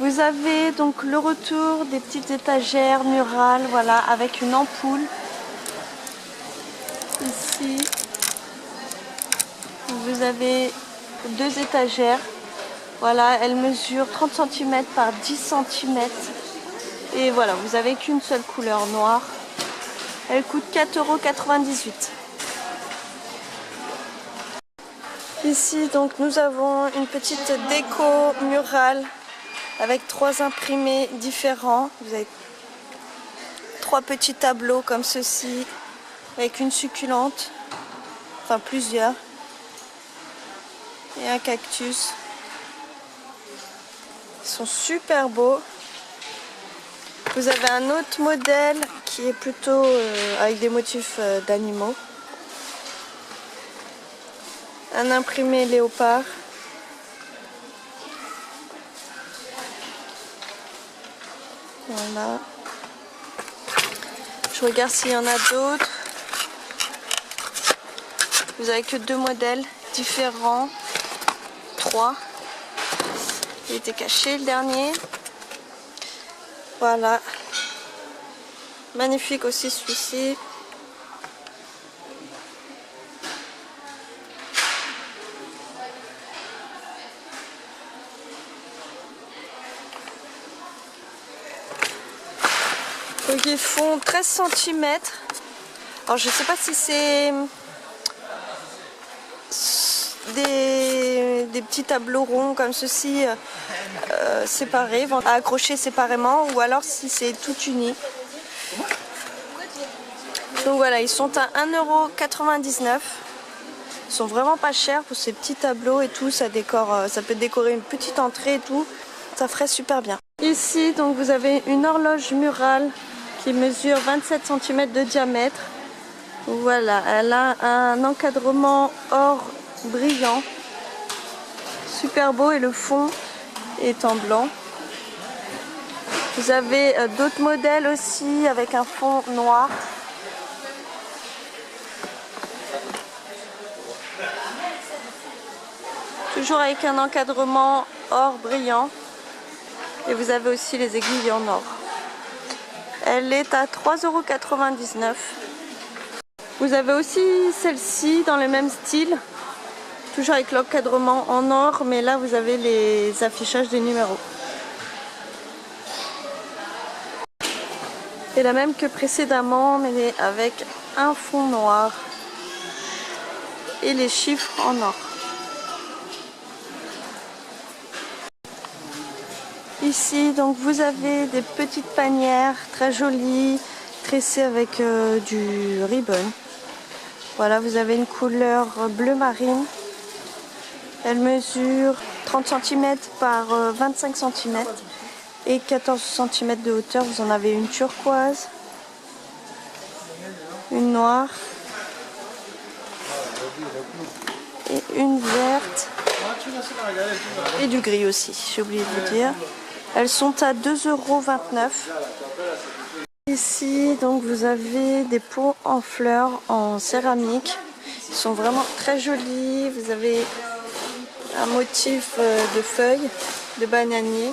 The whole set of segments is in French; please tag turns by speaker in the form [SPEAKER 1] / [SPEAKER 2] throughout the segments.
[SPEAKER 1] Vous avez donc le retour des petites étagères murales, voilà, avec une ampoule. Ici, vous avez deux étagères. Voilà, elle mesure 30 cm par 10 cm. Et voilà, vous avez qu'une seule couleur noire. Elle coûte 4,98 €. Ici, donc, nous avons une petite déco murale avec 3 imprimés différents. Vous avez 3 petits tableaux comme ceci, avec une succulente, enfin plusieurs, et un cactus. Ils sont super beaux. Vous avez un autre modèle qui est plutôt avec des motifs d'animaux. Un imprimé léopard. Voilà. Je regarde s'il y en a d'autres. Vous avez que 2 modèles différents. 3. Il était caché le dernier. Voilà. Magnifique aussi celui-ci. Donc ils font 13 cm. Alors je sais pas si c'est des petits tableaux ronds comme ceci séparés, à accrocher séparément, ou alors si c'est tout uni. Donc voilà, ils sont à 1,99 €. Ils sont vraiment pas chers pour ces petits tableaux et tout. Ça décore, ça peut décorer une petite entrée et tout. Ça ferait super bien. Ici, donc vous avez une horloge murale qui mesure 27 cm de diamètre. Voilà, elle a un encadrement or brillant, super beau, et le fond est en blanc. Vous avez d'autres modèles aussi avec un fond noir. Toujours avec un encadrement or brillant. Et vous avez aussi les aiguilles en or. Elle est à 3,99 €. Vous avez aussi celle-ci dans le même style. Toujours avec l'encadrement en or, mais là vous avez les affichages des numéros. Et la même que précédemment, mais avec un fond noir. Et les chiffres en or. Ici, donc vous avez des petites panières très jolies, tressées avec du ribbon. Voilà, vous avez une couleur bleu marine. Elle mesure 30 cm par 25 cm et 14 cm de hauteur. Vous en avez une turquoise, une noire et une verte et du gris aussi, j'ai oublié de vous dire. Elles sont à 2,29 €. Ici, donc vous avez des pots en fleurs en céramique. Ils sont vraiment très jolis. Vous avez un motif de feuilles de bananier.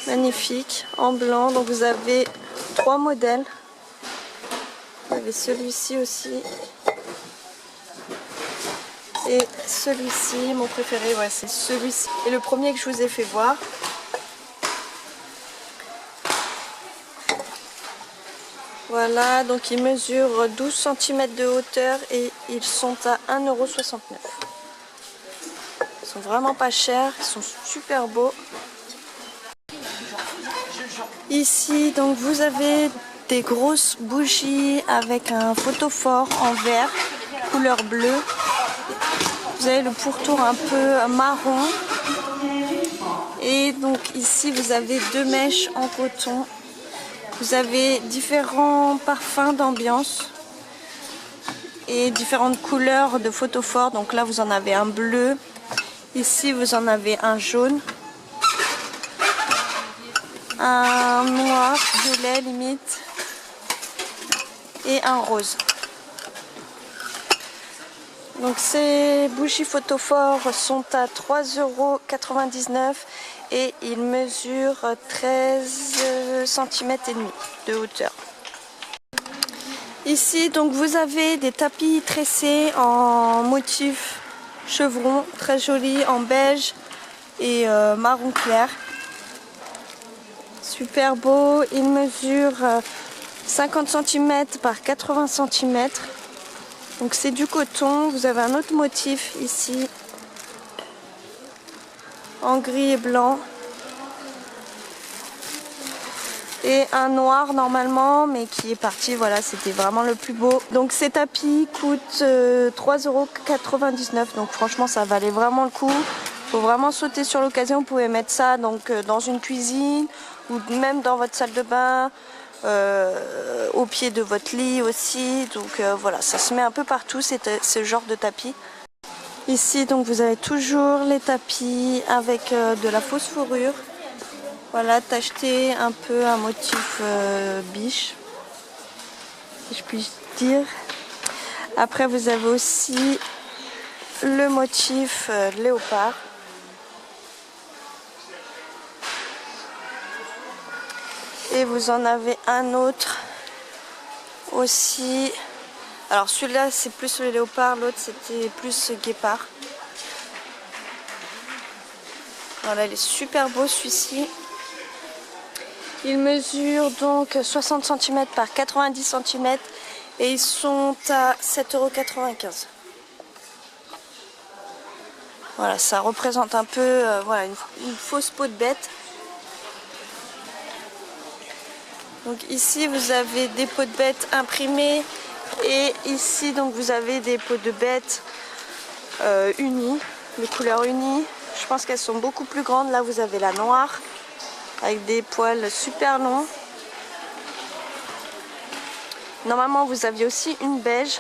[SPEAKER 1] Magnifique, en blanc. Donc vous avez 3 modèles. Vous avez celui-ci aussi. Et celui-ci, mon préféré, ouais, c'est celui-ci. Et le premier que je vous ai fait voir. Voilà, donc ils mesurent 12 cm de hauteur et ils sont à 1,69 €. Ils sont vraiment pas chers, ils sont super beaux. Ici, donc vous avez des grosses bougies avec un photophore en verre, couleur bleue. Vous avez le pourtour un peu marron. Et donc ici, vous avez 2 mèches en coton. Vous avez différents parfums d'ambiance et différentes couleurs de photophore. Donc là, vous en avez un bleu. Ici, vous en avez un jaune, un noir, violet limite, et un rose. Donc ces bougies photophores sont à 3,99 € et ils mesurent 13 cm et demi de hauteur. Ici donc vous avez des tapis tressés en motif chevron, très jolis, en beige et marron clair. Super beau, ils mesurent 50 cm par 80 cm. Donc c'est du coton. Vous avez un autre motif ici en gris et blanc. Et un noir normalement, mais qui est parti, voilà, c'était vraiment le plus beau. Donc ces tapis coûtent 3,99 €, donc franchement ça valait vraiment le coup. Faut vraiment sauter sur l'occasion, vous pouvez mettre ça donc dans une cuisine ou même dans votre salle de bain, au pied de votre lit aussi. Donc voilà, ça se met un peu partout ce genre de tapis. Ici donc vous avez toujours les tapis avec de la fausse fourrure. Voilà, tacheté un peu un motif biche, si je puis dire. Après vous avez aussi le motif léopard. Et vous en avez un autre aussi. Alors celui-là c'est plus le léopard, l'autre c'était plus guépard. Voilà, il est super beau celui-ci. Il mesure donc 60 cm par 90 cm et ils sont à 7,95 €. Voilà, ça représente un peu voilà, une fausse peau de bête. Donc ici vous avez des peaux de bête imprimées et ici donc vous avez des peaux de bête unies, les couleurs unies. Je pense qu'elles sont beaucoup plus grandes. Là vous avez la noire avec des poils super longs. Normalement vous aviez aussi une beige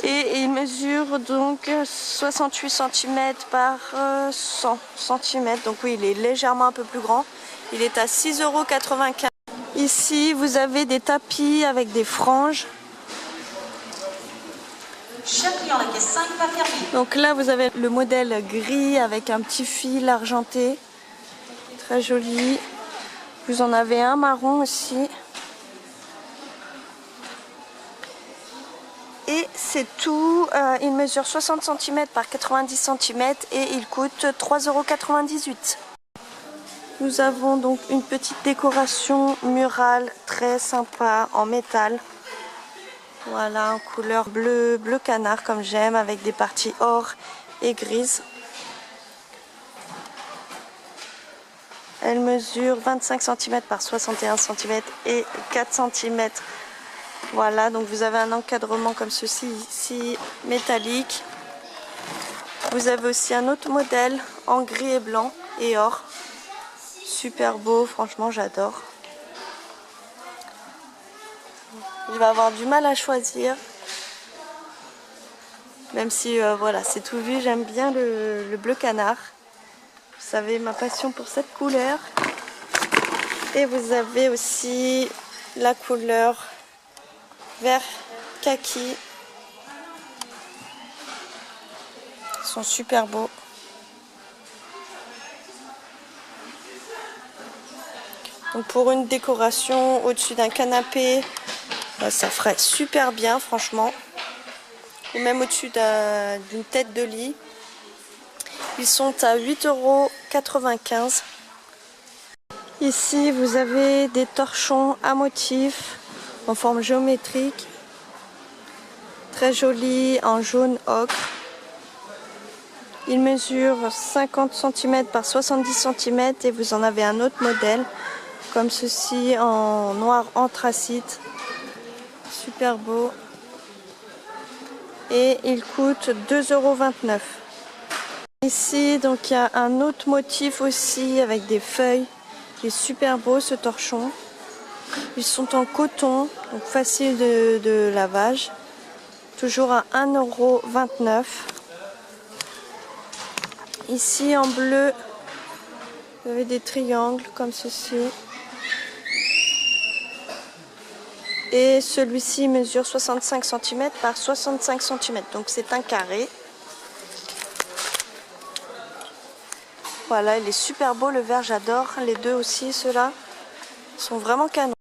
[SPEAKER 1] et il mesure donc 68 cm par 100 cm. Donc oui, il est légèrement un peu plus grand. Il est à 6,95 €. Ici vous avez des tapis avec des franges.
[SPEAKER 2] Cher client, la caisse 5 va fermer.
[SPEAKER 1] Donc là vous avez le modèle gris avec un petit fil argenté. Très joli. Vous en avez un marron aussi. Et c'est tout. Il mesure 60 cm par 90 cm et il coûte 3,98 €. Nous avons donc une petite décoration murale très sympa en métal. Voilà, en couleur bleu canard comme j'aime, avec des parties or et grises. Elle mesure 25 cm par 61 cm et 4 cm. Voilà, donc vous avez un encadrement comme ceci ici, métallique. Vous avez aussi un autre modèle en gris et blanc et or. Super beau, franchement j'adore. Il va avoir du mal à choisir. Même si voilà, c'est tout vu, j'aime bien le bleu canard. Vous savez ma passion pour cette couleur. Et vous avez aussi la couleur vert kaki. Ils sont super beaux. Donc pour une décoration au-dessus d'un canapé, ça ferait super bien franchement. Ou même au-dessus d'une tête de lit. Ils sont à 8,95 €. Ici vous avez des torchons à motifs en forme géométrique. Très jolis en jaune ocre. Ils mesurent 50 cm par 70 cm et vous en avez un autre modèle comme ceci en noir anthracite. Super beau. Et il coûte 2,29 €. Ici donc il y a un autre motif aussi avec des feuilles. Il est super beau ce torchon. Ils sont en coton, donc facile de lavage. Toujours à 1,29 €. Ici en bleu, vous avez des triangles comme ceci. Et celui-ci mesure 65 cm par 65 cm, donc c'est un carré. Voilà, il est super beau le verre, j'adore. Les deux aussi, ceux-là sont vraiment canons.